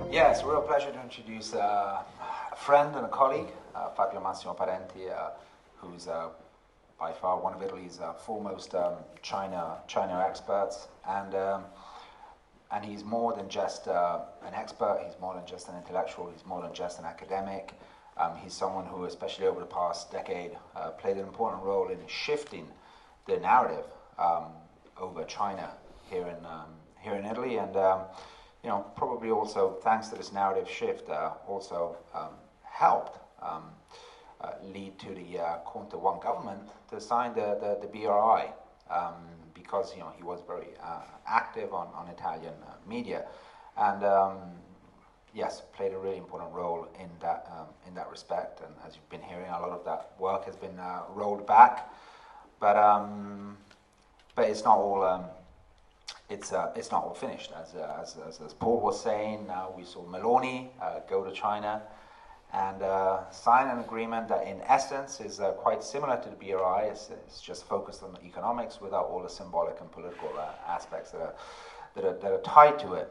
Yeah, it's a real pleasure to introduce a friend and a colleague, Fabio Massimo Parenti, who's by far one of Italy's foremost China experts, and he's more than just an expert. He's more than just an intellectual. He's more than just an academic. He's someone who, especially over the past decade, played an important role in shifting the narrative over China here in Italy, and probably also thanks to this narrative shift, also helped lead to the Conte I government to sign the BRI, because he was very active on Italian media, and yes, played a really important role in that respect. And as you've been hearing, a lot of that work has been rolled back, but it's not all. It's not all finished. As Pål was saying, we saw Meloni go to China and sign an agreement that, in essence, is quite similar to the BRI. It's just focused on economics without all the symbolic and political aspects that are tied to it.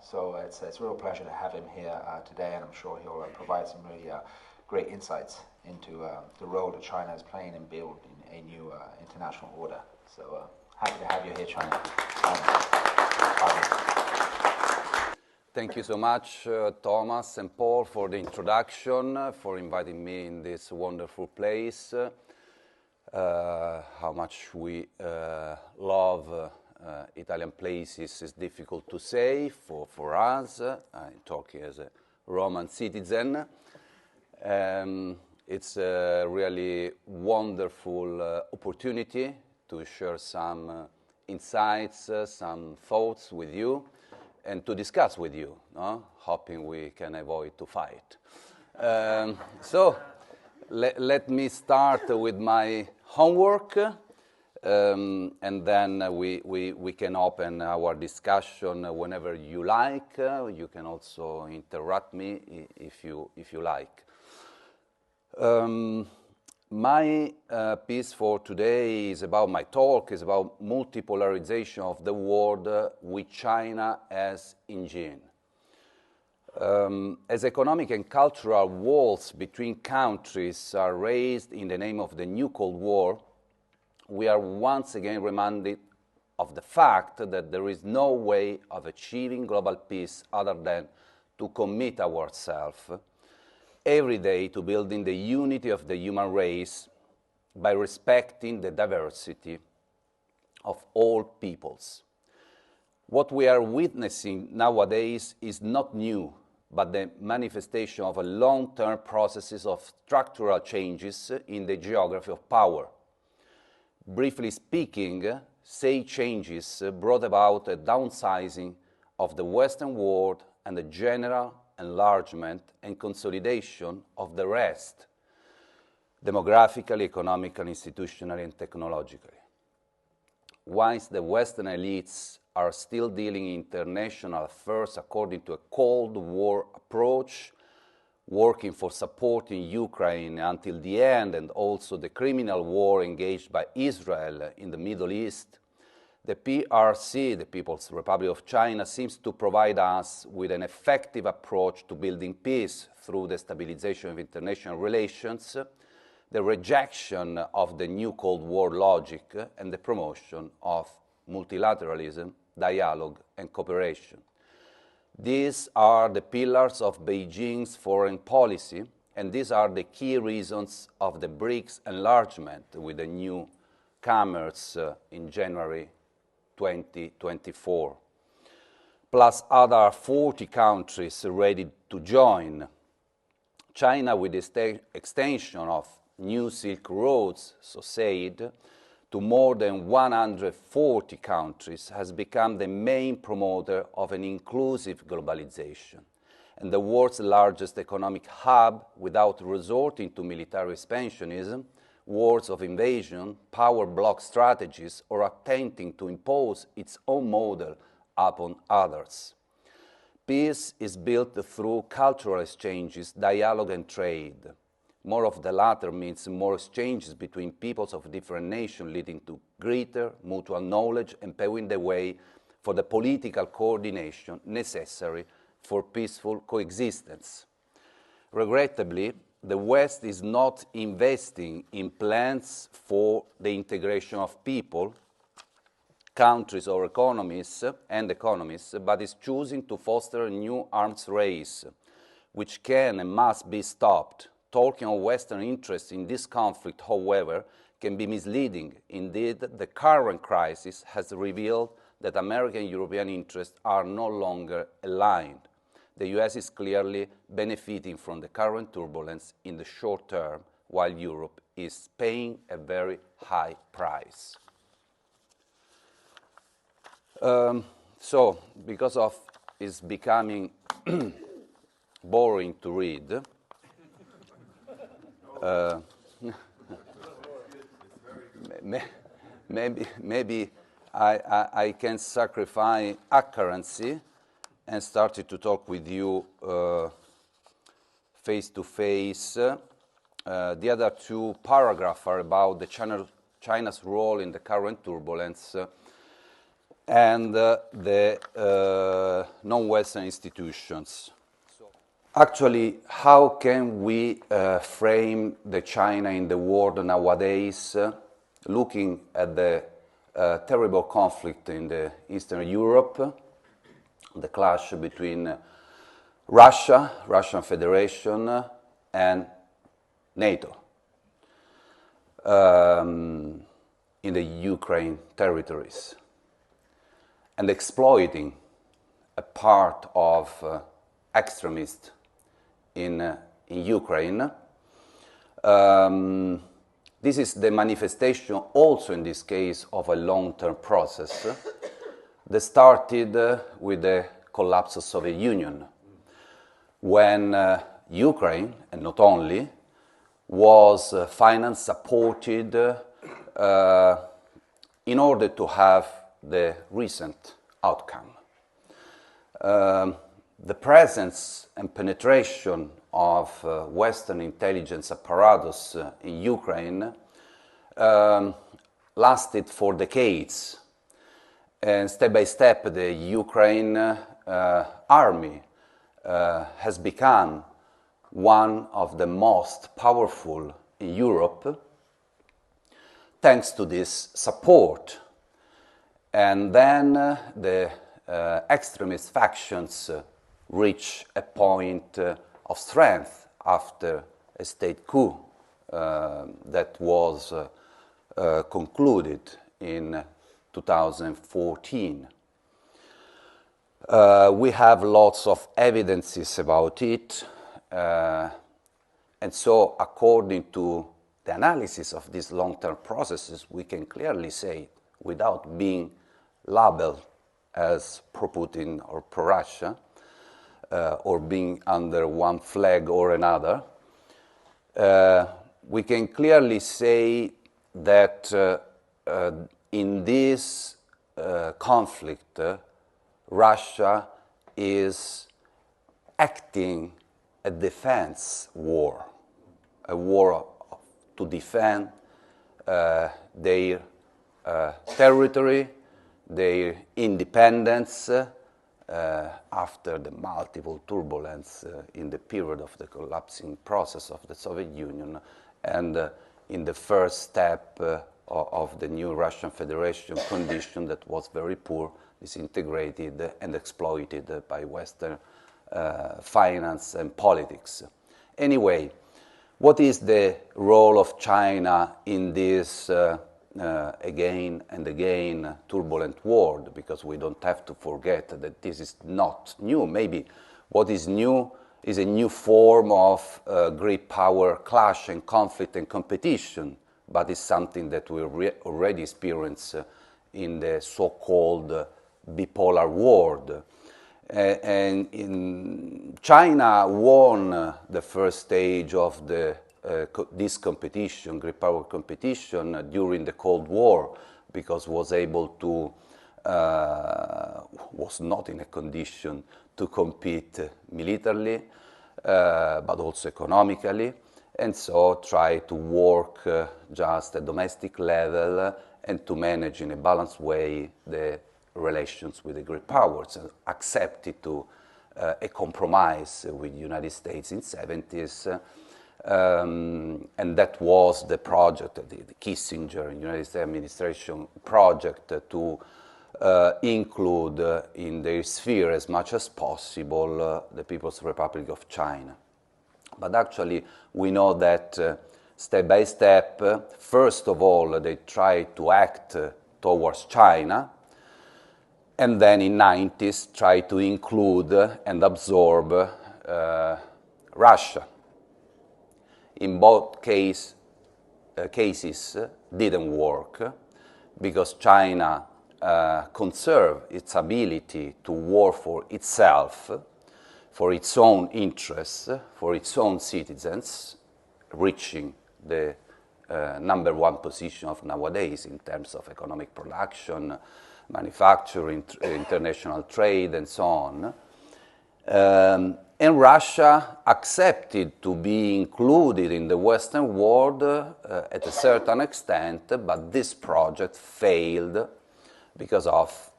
So it's a real pleasure to have him here today, and I'm sure he'll provide some really great insights into the role that China is playing in building a new international order. So happy to have you here, China. Thank you so much, Thomas and Paul, for the introduction, for inviting me in this wonderful place. How much we love Italian places is difficult to say for us. I'm talking as a Roman citizen. It's a really wonderful opportunity to share some insights, some thoughts with you, and to discuss with you, hoping we can avoid to fight. So let me start with my homework, and then we can open our discussion whenever you like. You can also interrupt me if you like. My piece for today is about my talk, is about multipolarization of the world with China as engine. As economic and cultural walls between countries are raised in the name of the new Cold War, we are once again reminded of the fact that there is no way of achieving global peace other than to commit ourselves every day to building the unity of the human race by respecting the diversity of all peoples. What we are witnessing nowadays is not new, but the manifestation of a long-term processes of structural changes in the geography of power. Briefly speaking, say changes brought about a downsizing of the Western world and a general enlargement and consolidation of the rest, demographically, economically, institutionally, and technologically. Whilst the Western elites are still dealing international affairs according to a Cold War approach, working for supporting Ukraine until the end, and also the criminal war engaged by Israel in the Middle East, the PRC, the People's Republic of China, seems to provide us with an effective approach to building peace through the stabilization of international relations, the rejection of the new Cold War logic, and the promotion of multilateralism, dialogue, and cooperation. These are the pillars of Beijing's foreign policy, and these are the key reasons of the BRICS enlargement with the newcomers in January 2024, plus other 40 countries ready to join. China, with the extension of new Silk Roads, so said, to more than 140 countries, has become the main promoter of an inclusive globalization and the world's largest economic hub without resorting to military expansionism, wars of invasion, power block strategies, or attempting to impose its own model upon others. Peace is built through cultural exchanges, dialogue, and trade. More of the latter means more exchanges between peoples of different nations, leading to greater mutual knowledge and paving the way for the political coordination necessary for peaceful coexistence. Regrettably, the West is not investing in plans for the integration of people, countries or economies, but is choosing to foster a new arms race, which can and must be stopped. Talking of Western interests in this conflict, however, can be misleading. Indeed, the current crisis has revealed that American and European interests are no longer aligned. The US is clearly benefiting from the current turbulence in the short term, while Europe is paying a very high price. So, because of it's becoming boring to read, maybe I can sacrifice accuracy and started to talk with you face to face. The other two paragraphs are about China's role in the current turbulence and the non-Western institutions. Actually, how can we frame the China in the world nowadays, looking at the terrible conflict in the Eastern Europe, the clash between Russia, Russian Federation, and NATO in the Ukraine territories, and exploiting a part of extremists in Ukraine. This is the manifestation also in this case of a long-term process that started with the collapse of the Soviet Union, when Ukraine, and not only, was financed, supported in order to have the recent outcome. The presence and penetration of Western intelligence apparatus in Ukraine lasted for decades. And step by step, the Ukraine army has become one of the most powerful in Europe thanks to this support. And then the extremist factions reach a point of strength after a state coup that was concluded in 2014. We have lots of evidences about it, and so according to the analysis of these long-term processes, we can clearly say, without being labeled as pro-Putin or pro-Russia, or being under one flag or another, we can clearly say that in this conflict, Russia is acting a defense war, a war to defend their territory, their independence after the multiple turbulence in the period of the collapsing process of the Soviet Union and in the first step of the new Russian Federation condition that was very poor, disintegrated and exploited by Western finance and politics. Anyway, what is the role of China in this again and again turbulent world? Because we don't have to forget that this is not new. Maybe what is new is a new form of great power clash and conflict and competition, but it's something that we already experience in the so-called bipolar world. And in China won the first stage of this competition, great power competition, during the Cold War, because was able to, was not in a condition to compete militarily, but also economically, and so try to work just at domestic level and to manage in a balanced way the relations with the great powers and accepted to a compromise with the United States in the 70s. And that was the project, the Kissinger United States administration project to include in their sphere as much as possible the People's Republic of China. But actually, we know that step by step, first of all, they tried to act towards China, and then in the 90s tried to include and absorb Russia. In both cases didn't work because China conserved its ability to work for itself, for its own interests, for its own citizens, reaching the #1 position of nowadays in terms of economic production, manufacturing, international trade, and so on. And Russia accepted to be included in the Western world at a certain extent, but this project failed because of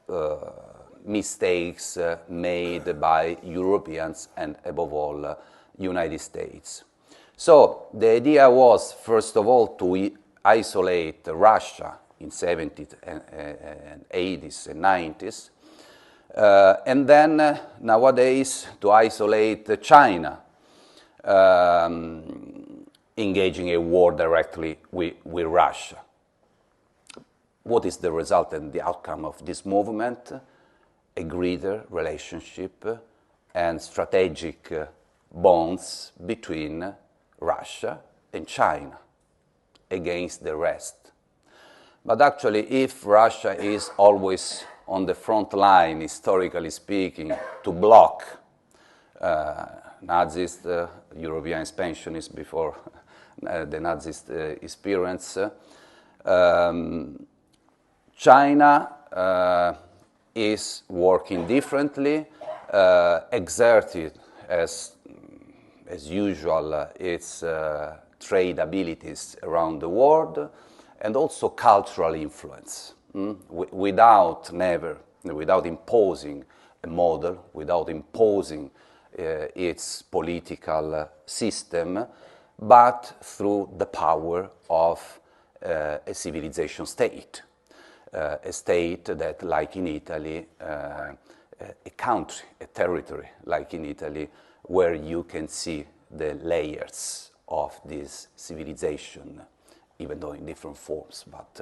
mistakes made by Europeans and, above all, United States. So the idea was, first of all, to isolate Russia in 70s and 80s and 90s, and then nowadays to isolate China, engaging a war directly with Russia. What is the result and the outcome of this movement? A greater relationship and strategic bonds between Russia and China against the rest. But actually, if Russia is always on the front line, historically speaking, to block Nazis, European expansionists before the Nazist experience, China is working differently, exerted as usual its trade abilities around the world, and also cultural influence, without imposing a model, without imposing its political system, but through the power of a civilization state. A state that, like in Italy, a country, a territory, like in Italy, where you can see the layers of this civilization, even though in different forms, but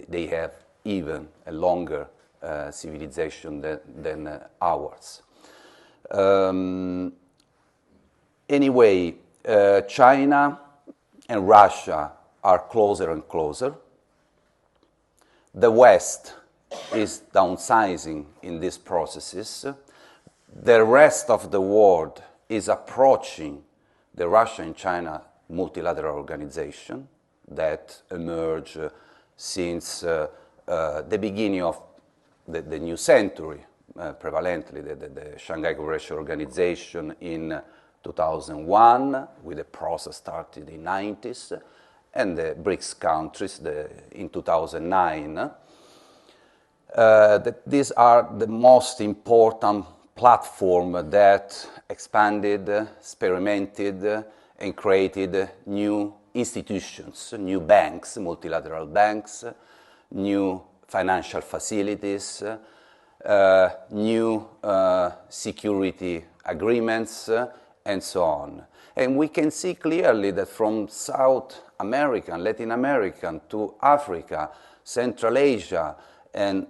they have even a longer civilization than ours. Anyway, China and Russia are closer and closer. The West is downsizing in these processes. The rest of the world is approaching the Russia and China multilateral organization that emerged since the beginning of the new century, prevalently the Shanghai Cooperation Organization in 2001, with a process started in the 90s, and the BRICS countries in 2009. These are the most important platform that expanded, experimented, and created new institutions, new banks, multilateral banks, new financial facilities, new security agreements, and so on. And we can see clearly that from South American, Latin American to Africa, Central Asia, and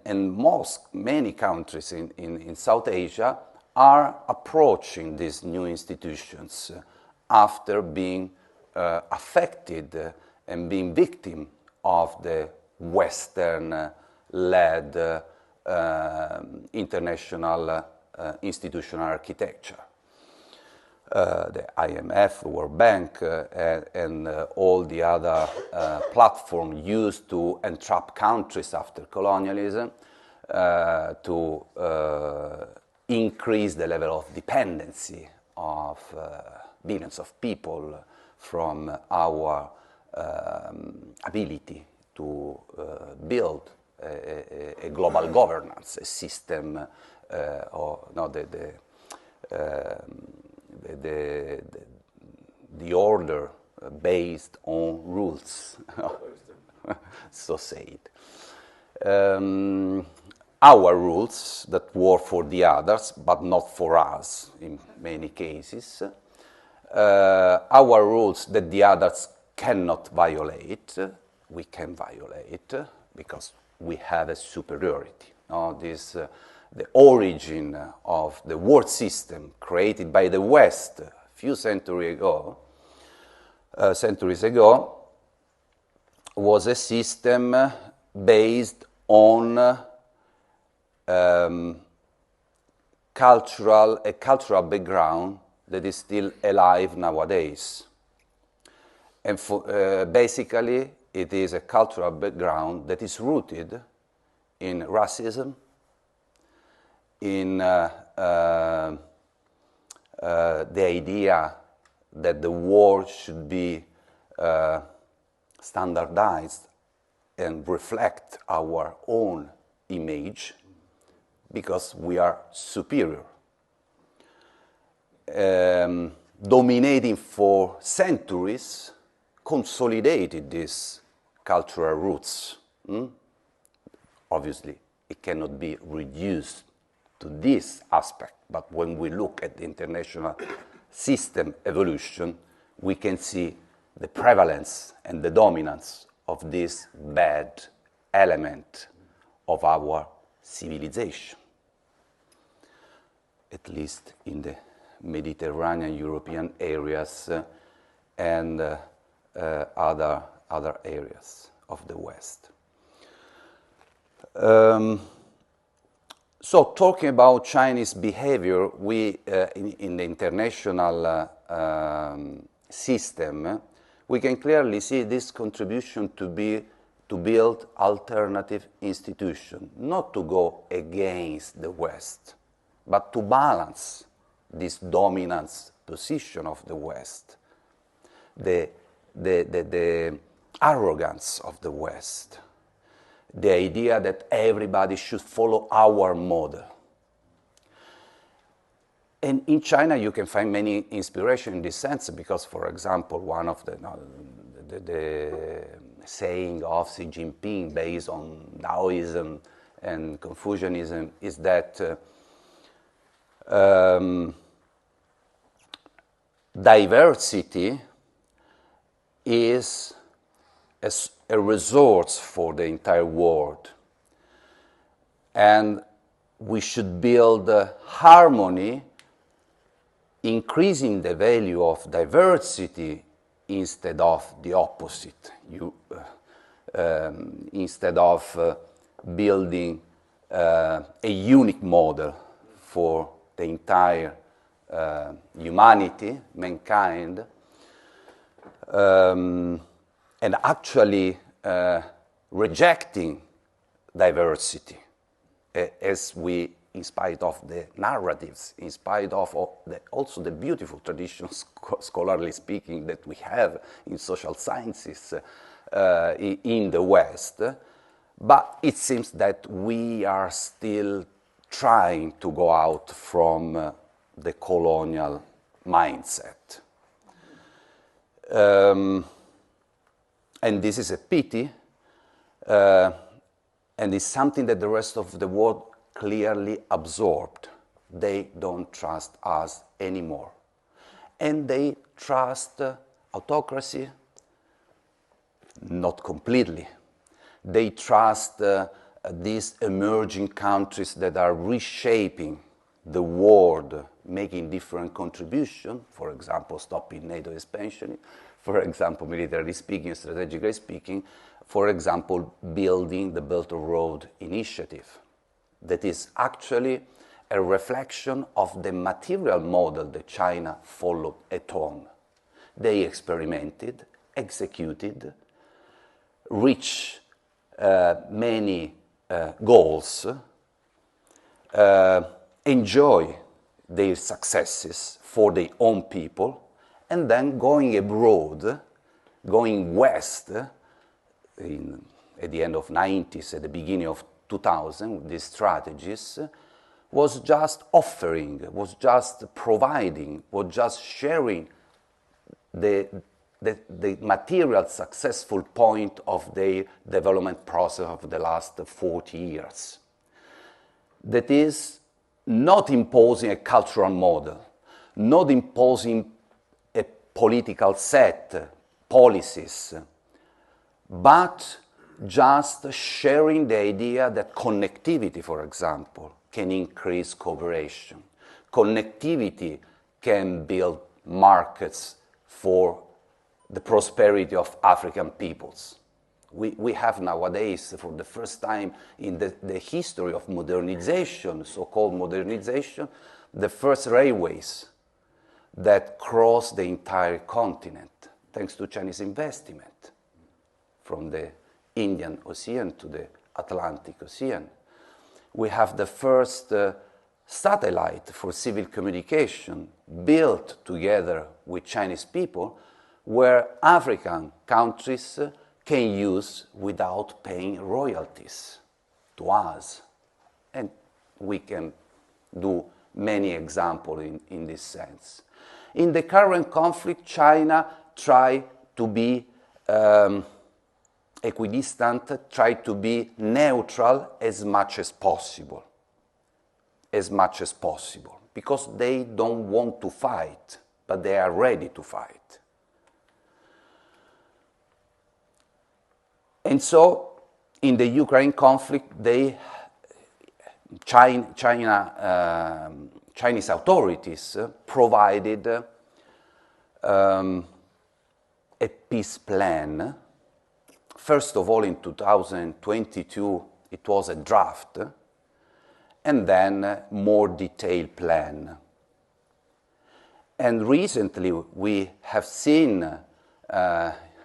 many countries in South Asia are approaching these new institutions after being affected and being victim of the Western-led international institutional architecture. The IMF, World Bank, and all the other platforms used to entrap countries after colonialism, to increase the level of dependency of billions of people from our ability to build a global governance, a system, or no, the order based on rules, so say it. Our rules that work for the others, but not for us in many cases. Our rules that the others cannot violate, we can violate because we have a superiority. The origin of the world system created by the West a few centuries ago was a system based on a cultural background that is still alive nowadays. And basically, it is a cultural background that is rooted in racism, in the idea that the world should be standardized and reflect our own image because we are superior. Dominating for centuries, consolidated these cultural roots. Obviously, it cannot be reduced to this aspect, but when we look at the international system evolution, we can see the prevalence and the dominance of this bad element of our civilization, at least in the Mediterranean, European areas and other areas of the West. So talking about Chinese behavior, we in the international system, we can clearly see this contribution to build alternative institutions, not to go against the West, but to balance this dominance position of the West, the arrogance of the West, the idea that everybody should follow our model. And in China, you can find many inspiration in this sense because, for example, one of the saying of Xi Jinping based on Taoism and Confucianism is that diversity is a resource for the entire world, and we should build harmony, increasing the value of diversity instead of the opposite. Instead of building a unique model for the entire humanity, mankind, and actually rejecting diversity, as we, in spite of the narratives, in spite of also the beautiful traditions, scholarly speaking, that we have in social sciences in the West, but it seems that we are still trying to go out from the colonial mindset. And this is a pity, and it's something that the rest of the world clearly absorbed. They don't trust us anymore. And they trust autocracy, not completely. They trust these emerging countries that are reshaping the world, making different contributions, for example, stopping NATO expansion, for example, militarily speaking, strategically speaking, for example, building the Belt and Road Initiative. That is actually a reflection of the material model that China followed at home. They experimented, executed, reached many goals, enjoy their successes for their own people, and then going abroad, going west, in at the end of 90s, at the beginning of 2000, these strategies, was just offering, was just providing, was just sharing the material successful point of their development process of the last 40 years. That is, not imposing a cultural model, not imposing a political set, policies, but just sharing the idea that connectivity, for example, can increase cooperation. Connectivity can build markets for the prosperity of African peoples. We have nowadays, for the first time in the history of modernization, so-called modernization, the first railways that cross the entire continent, thanks to Chinese investment, from the Indian Ocean to the Atlantic Ocean. We have the first satellite for civil communication built together with Chinese people, where African countries can use without paying royalties to us. And we can do many examples in this sense. In the current conflict, China tried to be equidistant, tried to be neutral as much as possible. Because they don't want to fight, but they are ready to fight. And so, in the Ukraine conflict, Chinese authorities provided a peace plan. First of all, in 2022, it was a draft, and then a more detailed plan. And recently, we have seen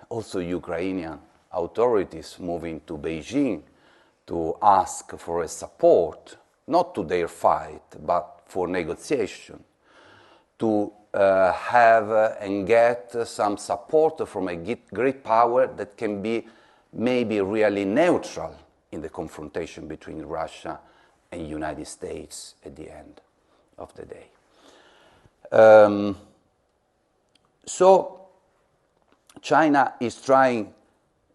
also Ukrainian authorities moving to Beijing to ask for a support, not to their fight, but for negotiation, to have and get some support from a great power that can be maybe really neutral in the confrontation between Russia and United States at the end of the day. So China is trying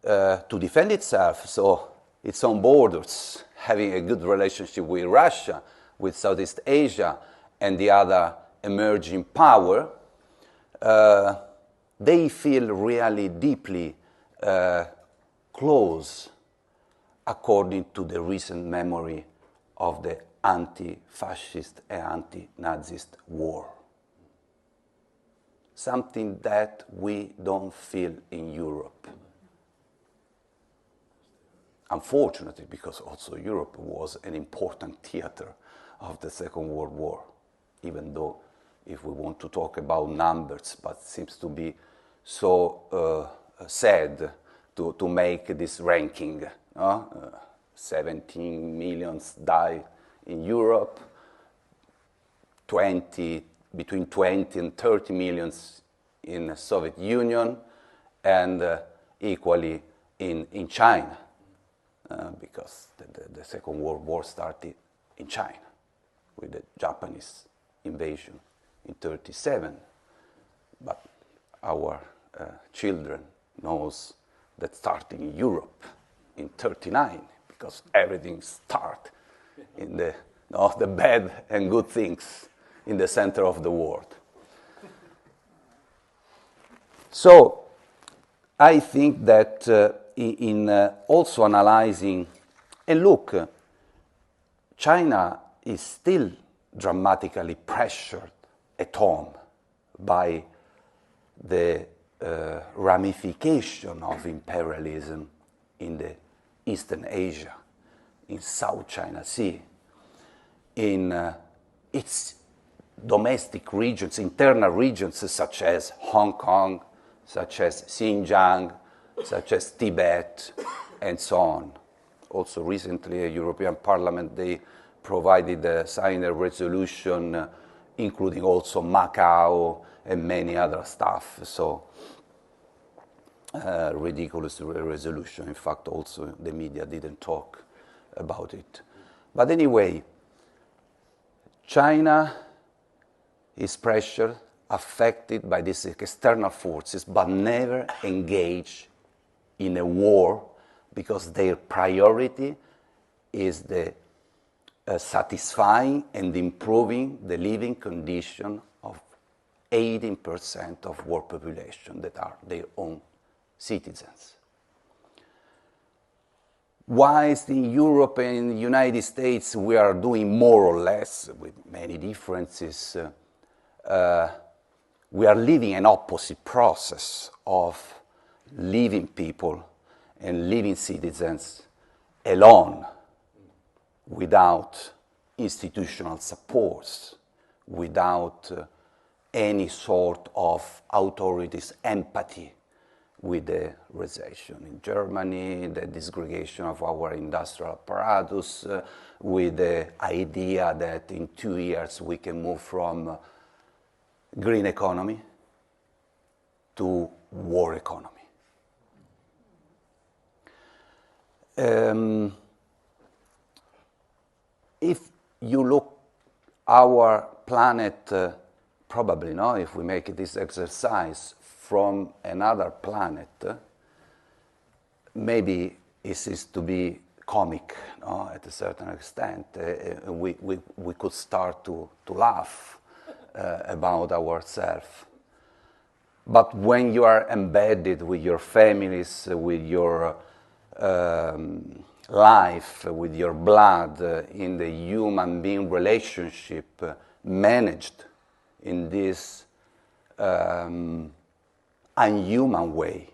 to defend itself, so its own borders, having a good relationship with Russia, with Southeast Asia, and the other emerging power, they feel really deeply close, according to the recent memory of the anti-fascist and anti-Nazist war. Something that we don't feel in Europe. Unfortunately, because also Europe was an important theater of the Second World War, even though if we want to talk about numbers, but seems to be so sad to make this ranking. 17 million died in Europe, between 20 and 30 millions in the Soviet Union, and equally in China. Because the Second World War started in China with the Japanese invasion in 1937. But our children knows that starting in Europe in 1939, because everything started in the bad and good things in the center of the world. So I think that in also analyzing, and look, China is still dramatically pressured at home by the ramification of imperialism in the Eastern Asia, in South China Sea, in its domestic regions, internal regions such as Hong Kong, such as Xinjiang, such as Tibet, and so on. Also recently, a European Parliament, they provided, signed a resolution including also Macau and many other stuff. So ridiculous resolution. In fact, also the media didn't talk about it. But anyway, China is pressured, affected by these external forces, but never engage in a war because their priority is the satisfying and improving the living condition of 18% of world population that are their own citizens. Whilst in Europe and in the United States we are doing more or less, with many differences, we are living an opposite process of leaving people and leaving citizens alone, without institutional supports, without any sort of authorities' empathy with the recession. In Germany, the disgregation of our industrial apparatus, with the idea that in 2 years we can move from green economy to war economy. If you look our planet, probably no, if we make this exercise from another planet, maybe it is to be comic, no, at a certain extent. We could start to laugh about ourselves. But when you are embedded with your families, with your life, with your blood, in the human being relationship, managed in this unhuman way.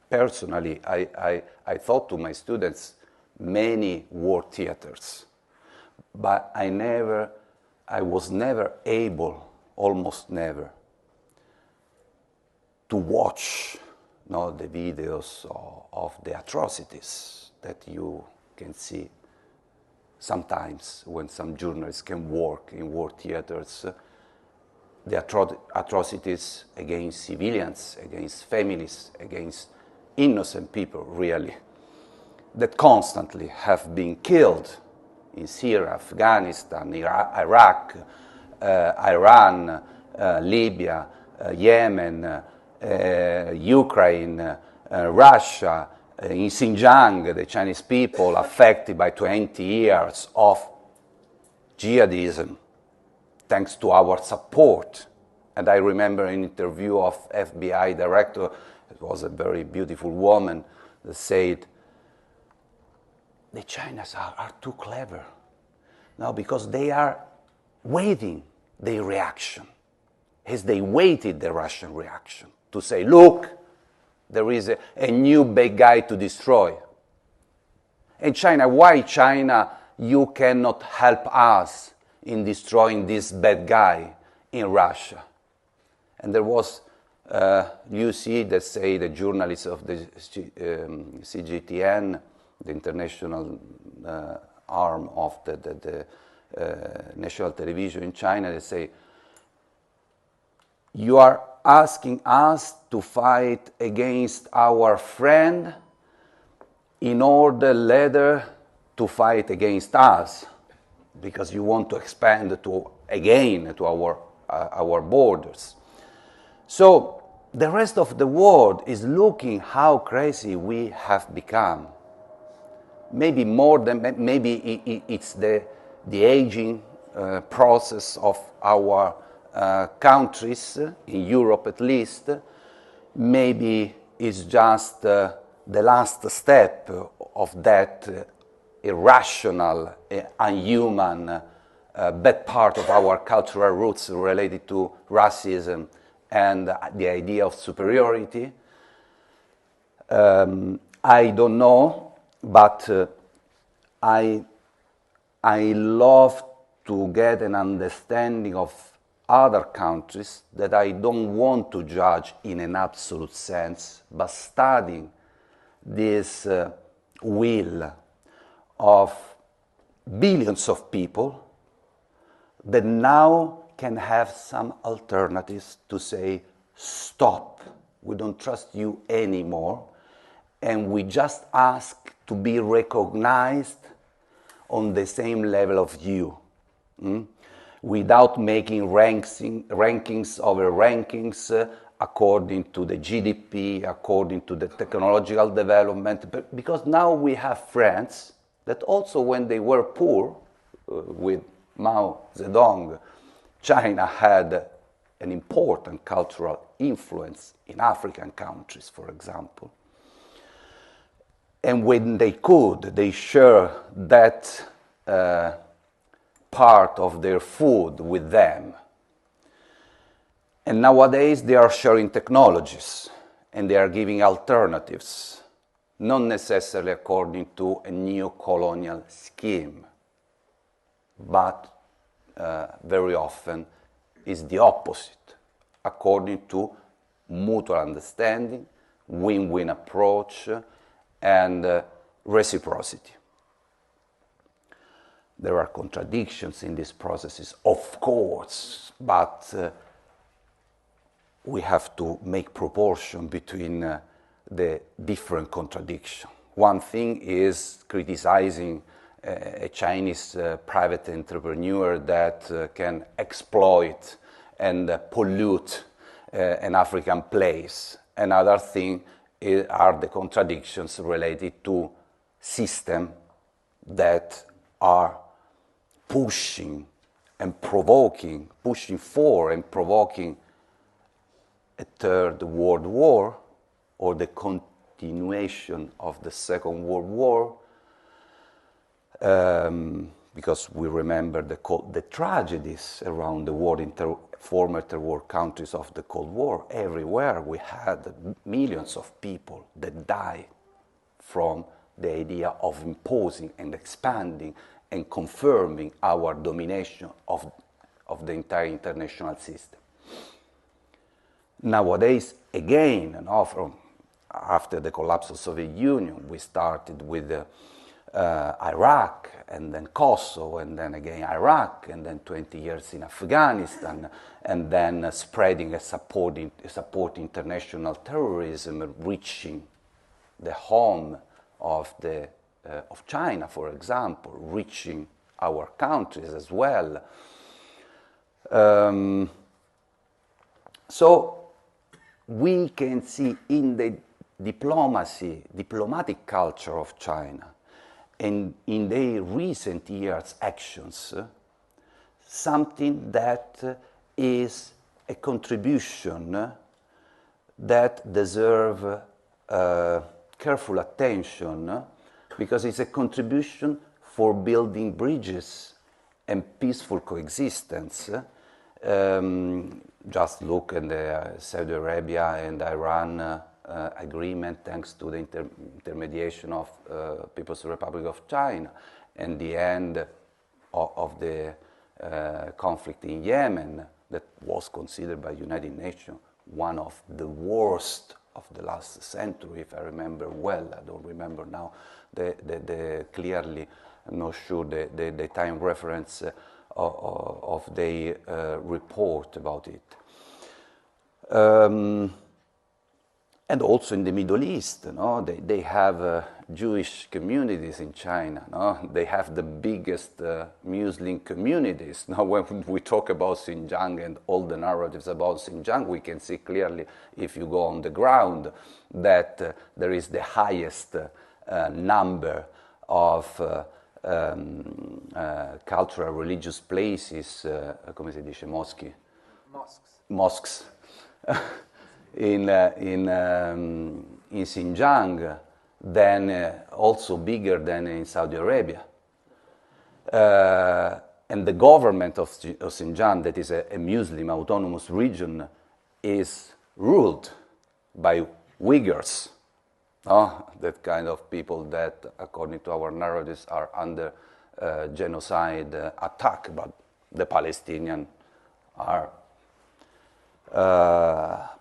Personally, I thought to my students many war theaters, but I was never able, almost never, to watch the videos of the atrocities that you can see sometimes when some journalists can work in war theaters, the atrocities against civilians, against families, against innocent people, really, that constantly have been killed in Syria, Afghanistan, Iraq, Iran, Libya, Yemen, Ukraine, Russia, in Xinjiang, the Chinese people affected by 20 years of jihadism, thanks to our support. And I remember an interview of FBI director, it was a very beautiful woman, that said, the Chinese are too clever now because they are waiting their reaction, as they waited the Russian reaction, to say, look, there is a new big guy to destroy. And China, why China, you cannot help us in destroying this bad guy in Russia? And there was, you see, that say the journalists of the CGTN, the international arm of the national television in China, they say, you are asking us to fight against our friend in order later to fight against us, because you want to expand again to our borders. So the rest of the world is looking how crazy we have become. Maybe more than, maybe it's the aging process of our countries, in Europe at least. Maybe it's just the last step of that irrational, unhuman, bad part of our cultural roots related to racism and the idea of superiority. I don't know, but I love to get an understanding of other countries that I don't want to judge in an absolute sense, but studying this will of billions of people that now can have some alternatives to say, stop we don't trust you anymore, and we just ask to be recognized on the same level of you, without making rankings over rankings according to the GDP, according to the technological development, but because now we have friends that also when they were poor, with Mao Zedong, China had an important cultural influence in African countries, for example. And when they could, they share that part of their food with them. And nowadays they are sharing technologies and they are giving alternatives, not necessarily according to a neo-colonial scheme, but very often is the opposite, according to mutual understanding, win-win approach, and reciprocity. There are contradictions in these processes, of course, but we have to make proportion between the different contradictions. One thing is criticizing a Chinese private entrepreneur that can exploit and pollute an African place. Another thing are the contradictions related to systems that are pushing for and provoking a third world war or the continuation of the Second World War, because we remember the tragedies around the world in former third world countries of the Cold War. Everywhere we had millions of people that died from the idea of imposing and expanding and confirming our domination of the entire international system. Nowadays, again, after the collapse of the Soviet Union, we started with Iraq, and then Kosovo, and then again Iraq, and then 20 years in Afghanistan, and then spreading and supporting international terrorism, reaching the home of China, for example, reaching our countries as well. So we can see in the diplomatic culture of China, and in their recent years' actions, something that is a contribution that deserves careful attention, because it's a contribution for building bridges and peaceful coexistence. Just look at the Saudi Arabia and Iran agreement, thanks to the intermediation of People's Republic of China, and the end of the conflict in Yemen, that was considered by United Nations one of the worst of the last century, if I remember well. I don't remember now clearly, I'm not sure the time reference of the report about it. And also in the Middle East, they have Jewish communities in China. They have the biggest Muslim communities. Now, when we talk about Xinjiang and all the narratives about Xinjiang, we can see clearly, if you go on the ground, that there is the highest number of cultural religious places, come si dice, mosques. in Xinjiang, then also bigger than in Saudi Arabia. And the government of Xinjiang, that is a Muslim autonomous region, is ruled by Uyghurs, that kind of people that, according to our narratives, are under genocide attack, but the Palestinians are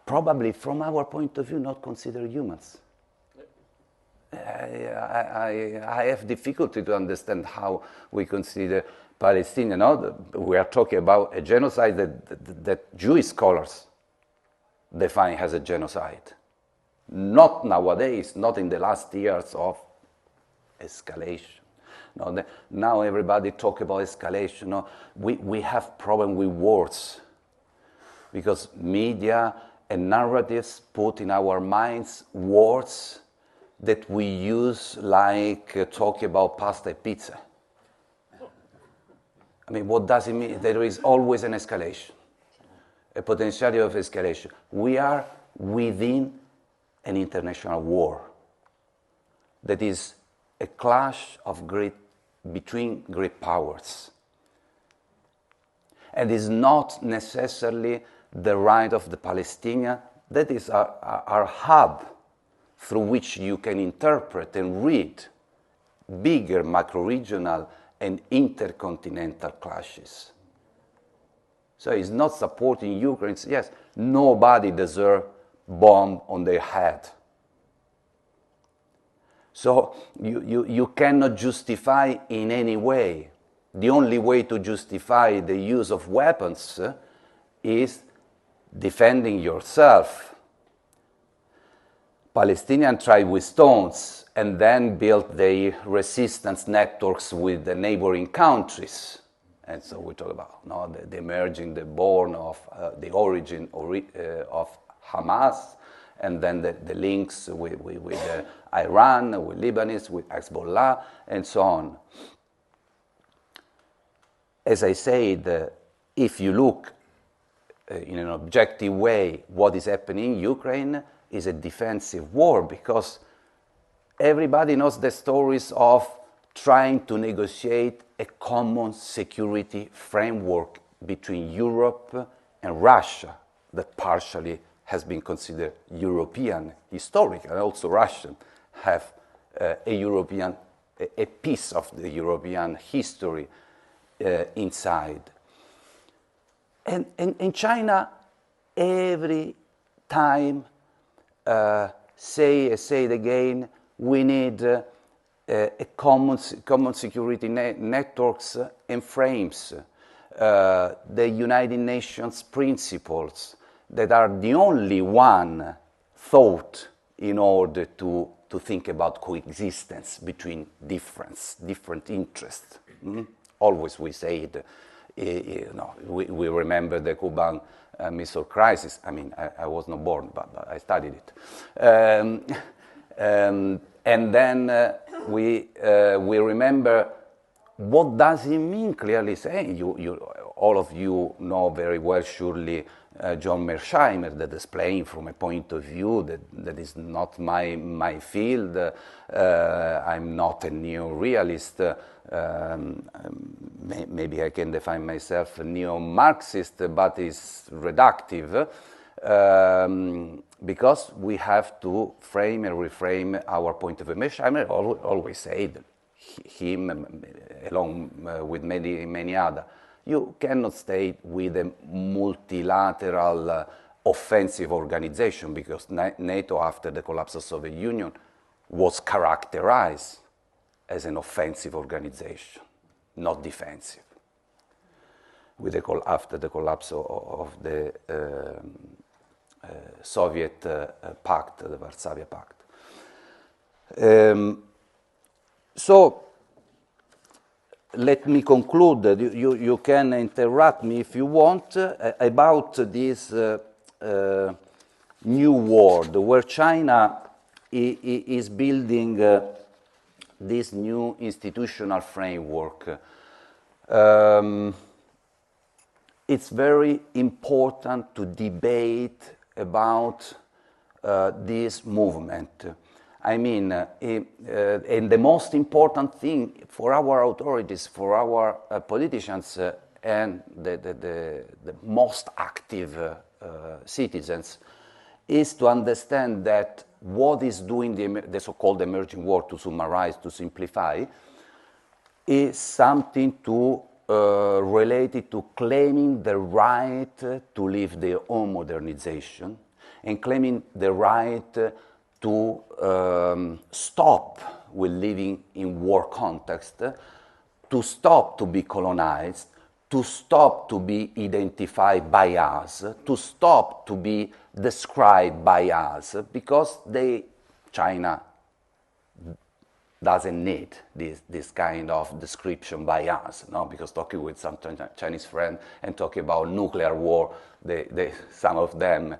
probably, from our point of view, not considered humans. I have difficulty to understand how we consider Palestinian. We are talking about a genocide that Jewish scholars define as a genocide. not nowadays, not in the last years of escalation. No, now everybody talk about escalation. No, we have problem with words because media and narratives put in our minds words that we use like talking about pasta and pizza. I mean, what does it mean? There is always an escalation, a potentiality of escalation. We are within an international war that is a clash of between great powers. And is not necessarily the right of the Palestinians. That is our hub through which you can interpret and read bigger macro-regional and intercontinental clashes. So it's not supporting Ukraine. Yes, nobody deserves bomb on their head. So you cannot justify in any way. The only way to justify the use of weapons is defending yourself. Palestinians tried with stones and then built their resistance networks with the neighboring countries. And so we talk about the emerging, the born of the origin of Hamas, and then the links with Iran, with Lebanese, with Hezbollah, and so on. As I said, if you look in an objective way, what is happening in Ukraine is a defensive war because everybody knows the stories of trying to negotiate a common security framework between Europe and Russia that partially has been considered European, historic, and also Russian have a piece of the European history inside. And in China, every time say it again, we need a common security networks and frames, the United Nations principles that are the only one thought in order to think about coexistence between different interests. Always we say it, we remember the Cuban Missile Crisis. I mean, I was not born, but I studied it. And then we remember what does it mean clearly saying. All of you know very well, surely, John Mearsheimer, that is playing from a point of view that is not my field. I'm not a neo-realist. Maybe I can define myself a neo-Marxist, but it's reductive because we have to frame and reframe our point of view. Mearsheimer always said, him along with many others, you cannot stay with a multilateral offensive organization because NATO, after the collapse of the Soviet Union, was characterized as an offensive organization, not defensive, after the collapse of the Soviet Pact, the Warsaw Pact. So let me conclude. You can interrupt me if you want about this new world where China is building this new institutional framework. It's very important to debate about this movement. I mean, and the most important thing for our authorities, for our politicians, and the most active citizens is to understand that what is doing the so-called emerging world, to summarize, to simplify, is something related to claiming the right to live their own modernization and claiming the right to stop with living in war context, to stop to be colonized, to stop to be identified by us, to stop to be described by us, because China doesn't need this kind of description by us, no? Because talking with some Chinese friends and talking about nuclear war, some of them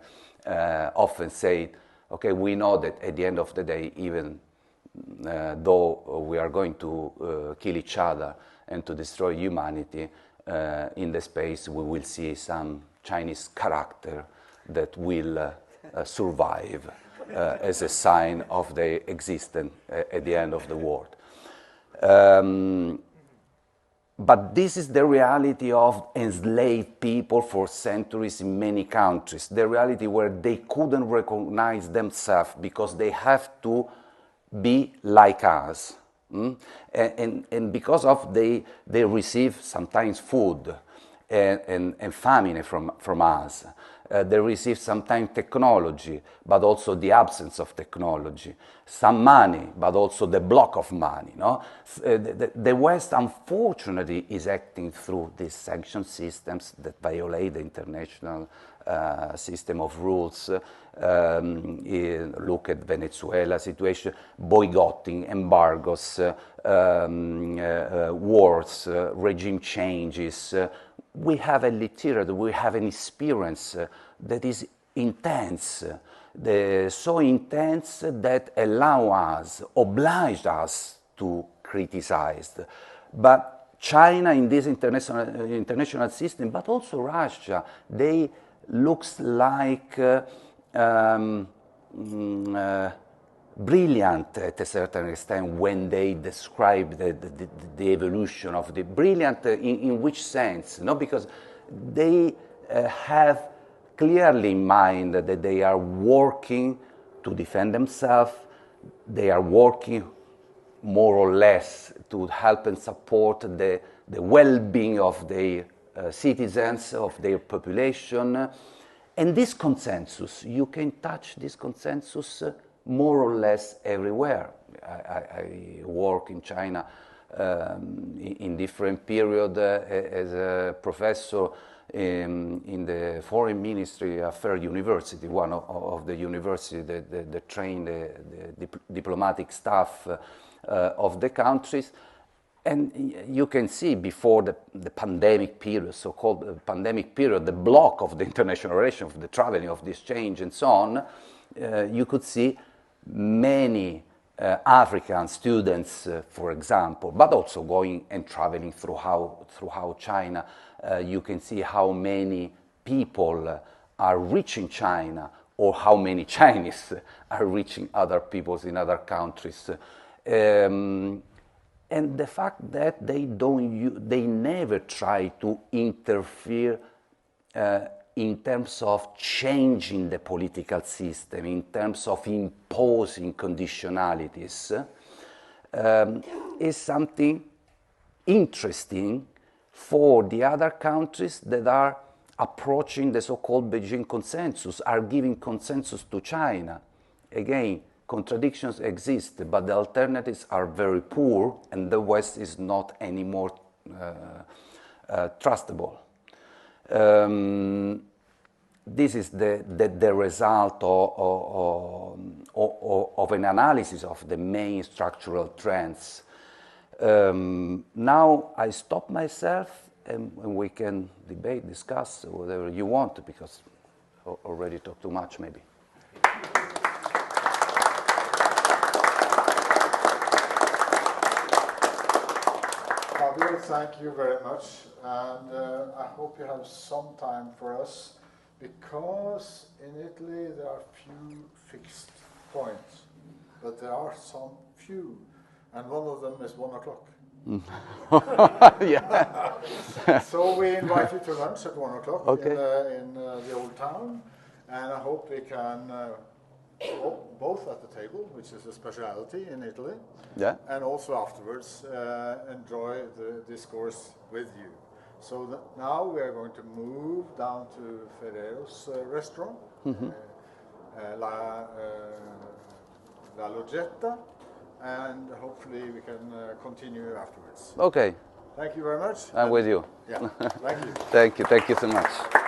often say, okay, we know that at the end of the day, even though we are going to kill each other and to destroy humanity, in the space we will see some Chinese character that will survive as a sign of their existence at the end of the world. But this is the reality of enslaved people for centuries in many countries, the reality where they couldn't recognize themselves because they have to be like us. And because of they receive sometimes food and famine from us. They receive sometimes technology, but also the absence of technology. Some money, but also the block of money. No? The West, unfortunately, is acting through these sanction systems that violate the international system of rules. Look at Venezuela situation, boycotting, embargoes, wars, regime changes. We have a literature, we have an experience that is intense, so intense that oblige us to criticize. But China in this international system, but also Russia, they looks like brilliant at a certain extent when they describe the evolution of the brilliant in which sense? No, because they have clearly in mind that they are working to defend themselves, they are working more or less to help and support the well-being of their citizens, of their population. And this consensus, you can touch this consensus more or less everywhere. I work in China in different periods as a professor in the Foreign Ministry Affairs University, one of the universities that train the diplomatic staff of the countries. And you can see before the pandemic period, so-called pandemic period, the block of the international relations, of the traveling, of the exchange and so on, you could see many African students, for example, but also going and traveling throughout China. You can see how many people are reaching China or how many Chinese are reaching other peoples in other countries. And the fact that they never try to interfere in terms of changing the political system, in terms of imposing conditionalities, is something interesting for the other countries that are approaching the so-called Beijing consensus, are giving consensus to China. Again, contradictions exist, but the alternatives are very poor, and the West is not anymore trustable. This is the result of an analysis of the main structural trends. Now I stop myself, and we can debate, discuss whatever you want, because I already talked too much, maybe. Fabio, thank you very much, and I hope you have some time for us, because in Italy there are few fixed points, but there are some few, and one of them is 1 o'clock. Yeah. So we invite you to lunch at 1 o'clock, okay, in the old town, and I hope we can both at the table, which is a speciality in Italy, yeah, and also afterwards enjoy the discourse with you. So now we are going to move down to Ferrero's restaurant, La Loggetta, and hopefully we can continue afterwards. Okay. Thank you very much. I'm with you. Yeah, thank you. Thank you so much.